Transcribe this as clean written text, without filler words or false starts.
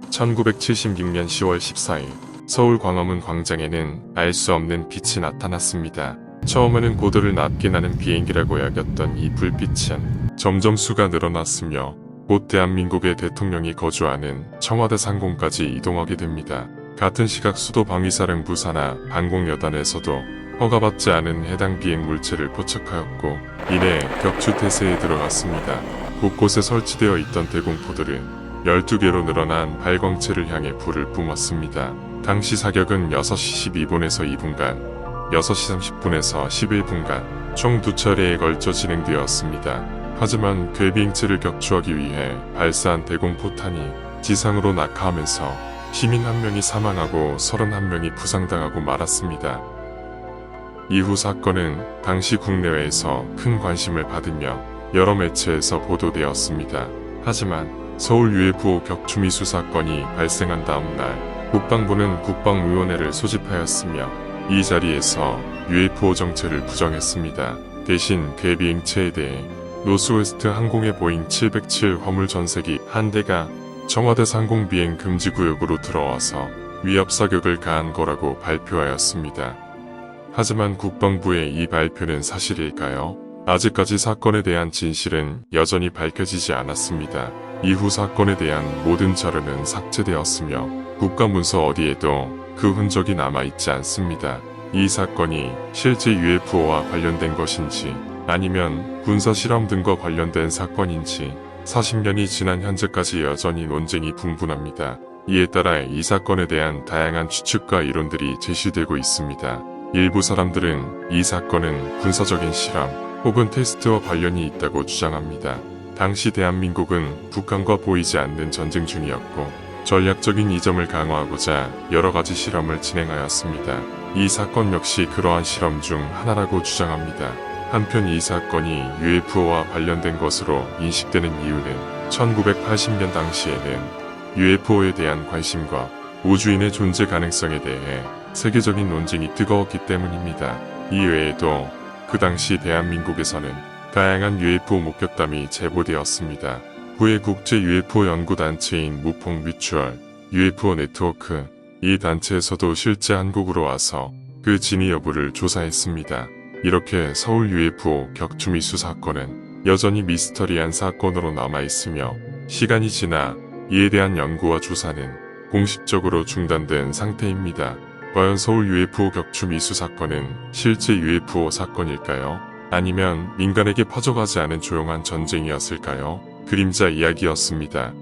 (1976년 10월 14일) 서울 광화문 광장에는 알 수 없는 빛이 나타났습니다. 처음에는 고도를 낮게 나는 비행기라고 여겼던 이 불빛은 점점 수가 늘어났으며 곧 대한민국의 대통령이 거주하는 청와대 상공까지 이동하게 됩니다. 같은 시각 수도 방위사령부 산하 항공여단에서도 허가받지 않은 해당 비행 물체를 포착하였고 이내 격추태세에 들어갔습니다. 곳곳에 설치되어 있던 대공포들은 12개로 늘어난 발광체를 향해 불을 뿜었습니다. 당시 사격은 6시 12분에서 2분간, 6시 30분에서 11분간 총 2차례에 걸쳐 진행되었습니다. 하지만 괴비행체를 격추하기 위해 발사한 대공포탄이 지상으로 낙하하면서 시민 1명이 사망하고 31명이 부상당하고 말았습니다. 이후 사건은 당시 국내외에서 큰 관심을 받으며 여러 매체에서 보도되었습니다. 하지만 서울 UFO 격추 미수 사건이 발생한 다음 날 국방부는 국방위원회를 소집하였으며 이 자리에서 UFO 정체를 부정했습니다. 대신 괴비행체에 대해 노스웨스트 항공의 보잉 707 화물 전세기 한 대가 청와대 상공 비행 금지 구역으로 들어와서 위협 사격을 가한 거라고 발표하였습니다. 하지만 국방부의 이 발표는 사실일까요? 아직까지 사건에 대한 진실은 여전히 밝혀지지 않았습니다. 이후 사건에 대한 모든 자료는 삭제되었으며 국가문서 어디에도 그 흔적이 남아있지 않습니다. 이 사건이 실제 UFO와 관련된 것인지 아니면 군사실험 등과 관련된 사건인지 40년이 지난 현재까지 여전히 논쟁이 분분합니다. 이에 따라 이 사건에 대한 다양한 추측과 이론들이 제시되고 있습니다. 일부 사람들은 이 사건은 군사적인 실험 혹은 테스트와 관련이 있다고 주장합니다. 당시 대한민국은 북한과 보이지 않는 전쟁 중이었고 전략적인 이점을 강화하고자 여러가지 실험을 진행하였습니다. 이 사건 역시 그러한 실험 중 하나라고 주장합니다. 한편 이 사건이 UFO와 관련된 것으로 인식되는 이유는 1980년 당시에는 UFO에 대한 관심과 우주인의 존재 가능성에 대해 세계적인 논쟁이 뜨거웠기 때문입니다. 이외에도 그 당시 대한민국에서는 다양한 UFO 목격담이 제보되었습니다. 후에 국제 UFO 연구단체인 무폭 뮤추얼 UFO 네트워크 이 단체에서도 실제 한국으로 와서 그 진위 여부를 조사했습니다. 이렇게 서울 UFO 격추 미수 사건은 여전히 미스터리한 사건으로 남아있으며 시간이 지나 이에 대한 연구와 조사는 공식적으로 중단된 상태입니다. 과연 서울 UFO 격추 미수 사건은 실제 UFO 사건일까요? 아니면 민간에게 퍼져가지 않은 조용한 전쟁이었을까요? 그림자 이야기였습니다.